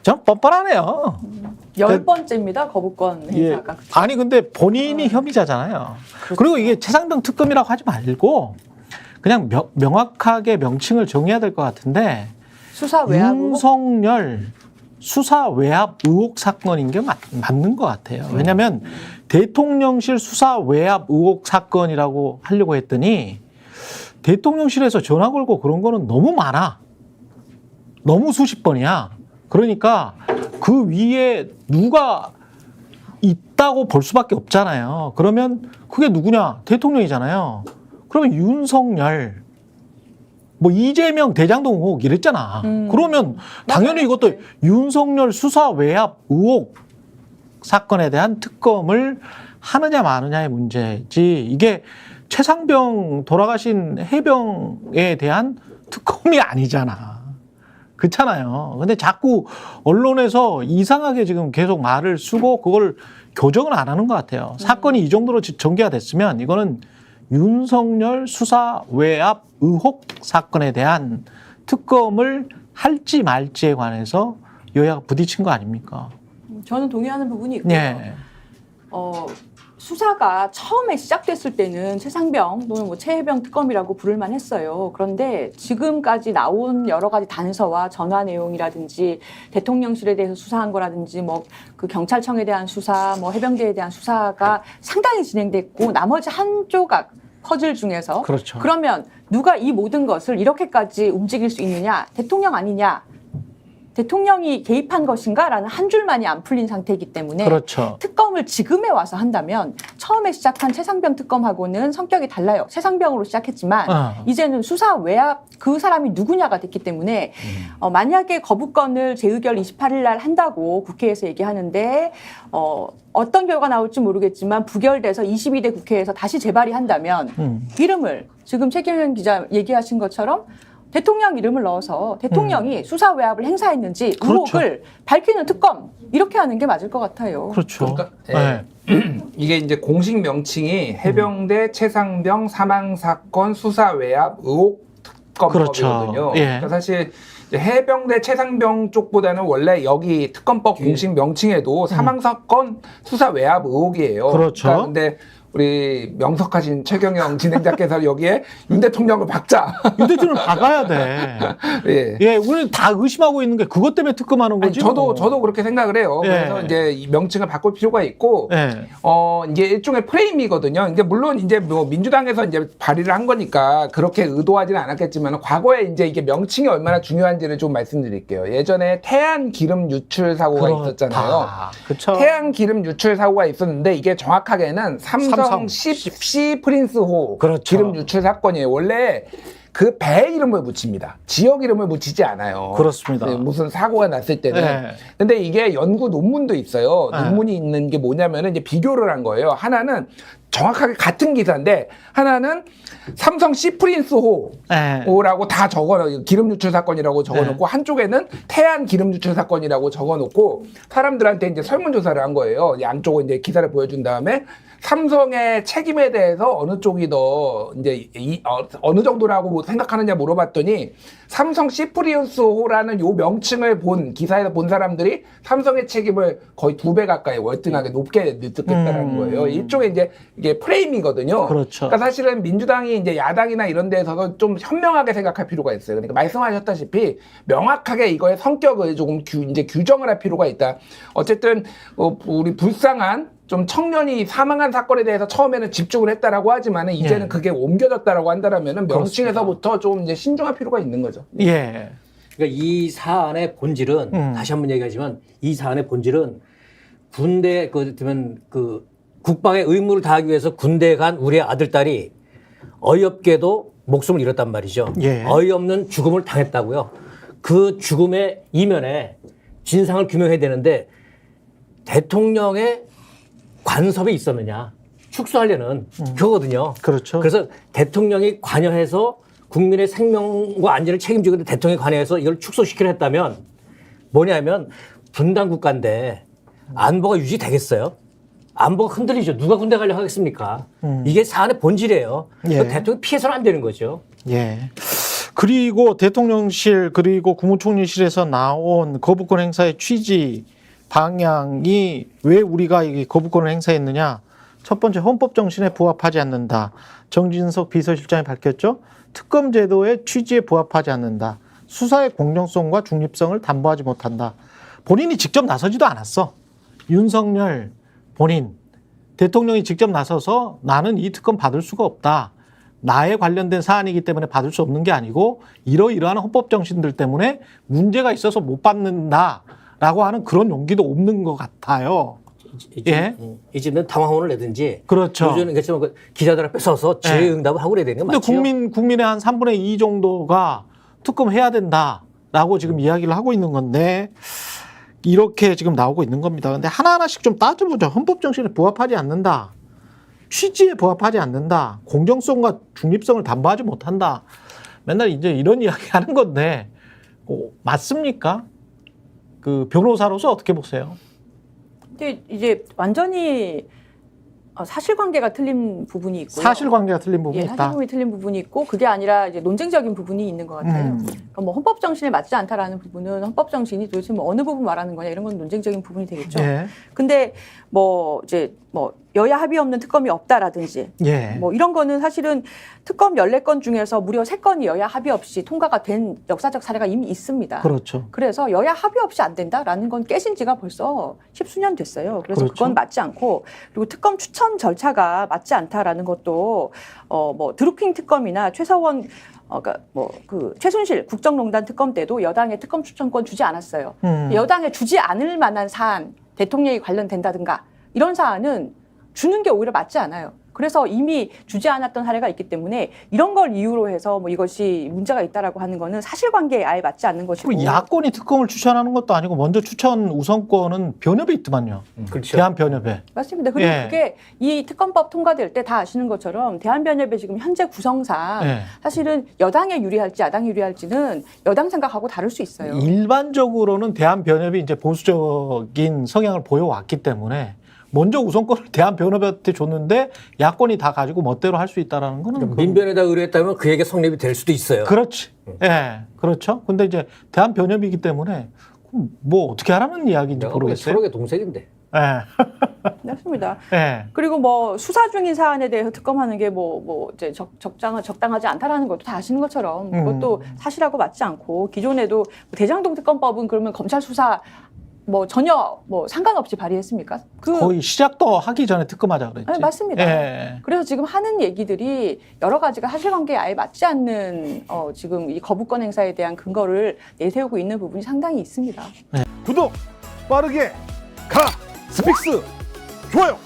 전 뻔뻔하네요. 10번째입니다. 거부권 행사가. 예. 아니 근데 본인이 혐의자잖아요. 그렇죠. 그리고 이게 최상병 특검이라고 하지 말고 그냥 명확하게 명칭을 정해야 될 것 같은데 수사 외압 의혹? 윤석열 수사 외압 의혹 사건인 게 맞는 것 같아요. 왜냐하면 대통령실 수사 외압 의혹 사건이라고 하려고 했더니 대통령실에서 전화 걸고 그런 거는 너무 많아. 너무 수십 번이야. 그러니까 그 위에 누가 있다고 볼 수밖에 없잖아요. 그러면 그게 누구냐? 대통령이잖아요. 그러면 윤석열, 뭐 이재명 대장동 의혹 이랬잖아. 그러면 당연히 이것도 윤석열 수사 외압 의혹 사건에 대한 특검을 하느냐 마느냐의 문제지 이게 최상병 돌아가신 해병에 대한 특검이 아니잖아. 그렇잖아요. 근데 자꾸 언론에서 이상하게 지금 계속 말을 쓰고 그걸 교정을 안 하는 것 같아요. 사건이 이 정도로 전개가 됐으면 이거는 윤석열 수사 외압 의혹 사건에 대한 특검을 할지 말지에 관해서 여야가 부딪힌 거 아닙니까? 저는 동의하는 부분이 있고요. 네. 수사가 처음에 시작됐을 때는 최상병 또는 뭐 최혜병 특검이라고 부를만 했어요. 그런데 지금까지 나온 여러 가지 단서와 전화 내용이라든지 대통령실에 대해서 수사한 거라든지 뭐 그 경찰청에 대한 수사, 뭐 해병대에 대한 수사가 상당히 진행됐고 나머지 한 조각 퍼즐 중에서 그렇죠. 그러면 누가 이 모든 것을 이렇게까지 움직일 수 있느냐? 대통령 아니냐? 대통령이 개입한 것인가라는 한 줄만이 안 풀린 상태이기 때문에 그렇죠. 특검을 지금에 와서 한다면 처음에 시작한 최상병 특검하고는 성격이 달라요. 최상병으로 시작했지만 이제는 수사 외압 그 사람이 누구냐가 됐기 때문에 만약에 거부권을 재의결 28일 날 한다고 국회에서 얘기하는데 어떤 결과 나올지 모르겠지만 부결돼서 22대 국회에서 다시 재발의한다면 이름을 지금 최경영 기자 얘기하신 것처럼 대통령 이름을 넣어서 대통령이 수사 외압을 행사했는지 의혹을 밝히는 특검 이렇게 하는 게 맞을 것 같아요. 그렇죠. 그러니까, 네. 이게 이제 공식 명칭이 해병대 최상병 사망 사건 수사 외압 의혹 특검법이거든요. 그렇죠. 예. 그러니까 사실 이제 해병대 최상병 쪽보다는 원래 여기 특검법 공식 명칭에도 사망 사건 수사 외압 의혹이에요. 그렇죠. 그러니까 근데 우리 명석하신 최경영 진행자께서 여기에 윤 대통령을 박자. 윤 대통령 박아야 돼. 예. 예, 우리는 다 의심하고 있는 게 그것 때문에 특검하는 아니, 거지. 저도 그렇게 생각을 해요. 예. 그래서 이제 이 명칭을 바꿀 필요가 있고, 예. 이게 일종의 프레임이거든요. 이게 물론 이제 뭐 민주당에서 이제 발의를 한 거니까 그렇게 의도하지는 않았겠지만 과거에 이제 이게 명칭이 얼마나 중요한지를 좀 말씀드릴게요. 예전에 태안 기름 유출 사고가 있었잖아요. 그렇죠. 태안 기름 유출 사고가 있었는데 이게 정확하게는 삼성 C 프린스호 그렇죠. 기름 유출 사건이에요. 원래 그 배 이름을 붙입니다. 지역 이름을 붙이지 않아요. 그렇습니다. 네, 무슨 사고가 났을 때는. 네. 근데 이게 연구 논문도 있어요. 네. 논문이 있는 게 뭐냐면은 이제 비교를 한 거예요. 하나는 정확하게 같은 기사인데 하나는 삼성 시프린스호라고 네. 다 적어놓고 기름 유출 사건이라고 적어놓고 한쪽에는 태안 기름 유출 사건이라고 적어놓고 사람들한테 이제 설문조사를 한 거예요. 양쪽을 이제 기사를 보여준 다음에 삼성의 책임에 대해서 어느 쪽이 더 이제 어느 정도라고 생각하느냐 물어봤더니 삼성 시프리우스호라는 요 명칭을 본 기사에서 본 사람들이 삼성의 책임을 거의 2배 가까이 월등하게 높게 느꼈다는 거예요. 일종의 이제 이게 프레임이거든요. 그렇죠. 그러니까 사실은 민주당이 이제 야당이나 이런 데서도 좀 현명하게 생각할 필요가 있어요. 그러니까 말씀하셨다시피 명확하게 이거의 성격을 조금 이제 규정을 할 필요가 있다. 어쨌든 우리 불쌍한 좀 청년이 사망한 사건에 대해서 처음에는 집중을 했다라고 하지만은 이제는 예. 그게 옮겨졌다라고 한다라면은 명칭에서부터 좀 이제 신중할 필요가 있는 거죠. 예. 그러니까 이 사안의 본질은 다시 한번 얘기하지만 이 사안의 본질은 군대 그 국방의 의무를 다하기 위해서 군대에 간 우리의 아들 딸이 어이없게도 목숨을 잃었단 말이죠. 예. 어이없는 죽음을 당했다고요. 그 죽음의 이면에 진상을 규명해야 되는데 대통령의 관섭이 있었느냐 축소하려는 그거거든요. 그렇죠. 그래서 대통령이 관여해서 국민의 생명과 안전을 책임지고 있는 대통령이 관여해서 이걸 축소시키려 했다면 뭐냐면 분단 국가인데 안보가 유지되겠어요? 안보가 흔들리죠. 누가 군대 가려고 하겠습니까? 이게 사안의 본질이에요. 예. 대통령이 피해서는 안 되는 거죠. 예. 그리고 대통령실 그리고 국무총리실에서 나온 거부권 행사의 취지 방향이 왜 우리가 이 거부권을 행사했느냐? 첫 번째 헌법 정신에 부합하지 않는다. 정진석 비서실장이 밝혔죠. 특검 제도의 취지에 부합하지 않는다. 수사의 공정성과 중립성을 담보하지 못한다. 본인이 직접 나서지도 않았어. 윤석열 본인 대통령이 직접 나서서 나는 이 특검 받을 수가 없다. 나에 관련된 사안이기 때문에 받을 수 없는 게 아니고 이러이러한 헌법 정신들 때문에 문제가 있어서 못 받는다라고 하는 그런 용기도 없는 것 같아요. 예. 이제는 당황을 내든지. 그렇죠. 요즘은 그렇지만 기자들 앞에 서서 질의응답을 하고 그래야 되는 거 근데 맞죠? 국민의 한 3분의 2 정도가 특검해야 된다라고 지금 이야기를 하고 있는 건데 이렇게 지금 나오고 있는 겁니다. 근데 하나하나씩 좀 따져보죠. 헌법 정신에 부합하지 않는다. 취지에 부합하지 않는다. 공정성과 중립성을 담보하지 못한다. 맨날 이제 이런 이야기 하는 건데 맞습니까? 그 변호사로서 어떻게 보세요? 근데 이제 완전히 사실관계가 틀린 부분이 있고요. 사실관계가 틀린 부분이 예, 있다. 사실관계 틀린 부분이 있고 그게 아니라 이제 논쟁적인 부분이 있는 것 같아요. 그러니까 뭐 헌법 정신에 맞지 않다라는 부분은 헌법 정신이 도대체 뭐 어느 부분 말하는 거냐 이런 건 논쟁적인 부분이 되겠죠. 예. 근데 뭐 이제 뭐 여야 합의 없는 특검이 없다라든지 예. 뭐 이런 거는 사실은 특검 14건 중에서 무려 3건이 여야 합의 없이 통과가 된 역사적 사례가 이미 있습니다. 그렇죠. 그래서 여야 합의 없이 안 된다라는 건 깨진 지가 벌써 10수년 됐어요. 그래서 그렇죠. 그건 맞지 않고 그리고 특검 추천 절차가 맞지 않다라는 것도 뭐 드루킹 특검이나 최서원 그러니까 뭐 그 최순실 국정농단 특검 때도 여당에 특검 추천권 주지 않았어요. 여당에 주지 않을 만한 사안, 대통령이 관련된다든가 이런 사안은 주는 게 오히려 맞지 않아요. 그래서 이미 주지 않았던 사례가 있기 때문에 이런 걸 이유로 해서 뭐 이것이 문제가 있다라고 하는 거는 사실관계에 아예 맞지 않는 것이고. 그리고 야권이 특검을 추천하는 것도 아니고 먼저 추천 우선권은 변협에 있더만요. 그렇죠. 대한변협에. 맞습니다. 그리고 예. 그게 이 특검법 통과될 때 다 아시는 것처럼 대한변협의 지금 현재 구성상 예. 사실은 여당에 유리할지 야당에 유리할지는 여당 생각하고 다를 수 있어요. 일반적으로는 대한변협이 이제 보수적인 성향을 보여왔기 때문에 먼저 우선권을 대한변협한테 줬는데 야권이 다 가지고 멋대로 할 수 있다라는 거는 그건- 민변에다 의뢰했다면 그에게 성립이 될 수도 있어요. 그렇지. 예, 그렇죠. 근데 이제 대한변협이기 때문에 그럼 뭐 어떻게 하라는 이야기인지 내가 모르겠어요. 서로의 동생인데. 예, 맞습니다. 예. 그리고 뭐 수사 중인 사안에 대해서 특검하는 게 뭐 이제 적당하지 않다라는 것도 다 아시는 것처럼 그것도 사실하고 맞지 않고 기존에도 대장동 특검법은 그러면 검찰 수사 뭐 전혀 뭐 상관없이 발의했습니까? 거의 시작도 하기 전에 특검하자 그랬지. 네, 맞습니다. 예. 그래서 지금 하는 얘기들이 여러 가지가 사실관계에 아예 맞지 않는 지금 이 거부권 행사에 대한 근거를 내세우고 있는 부분이 상당히 있습니다. 구독 빠르게 가 스픽스 좋아요.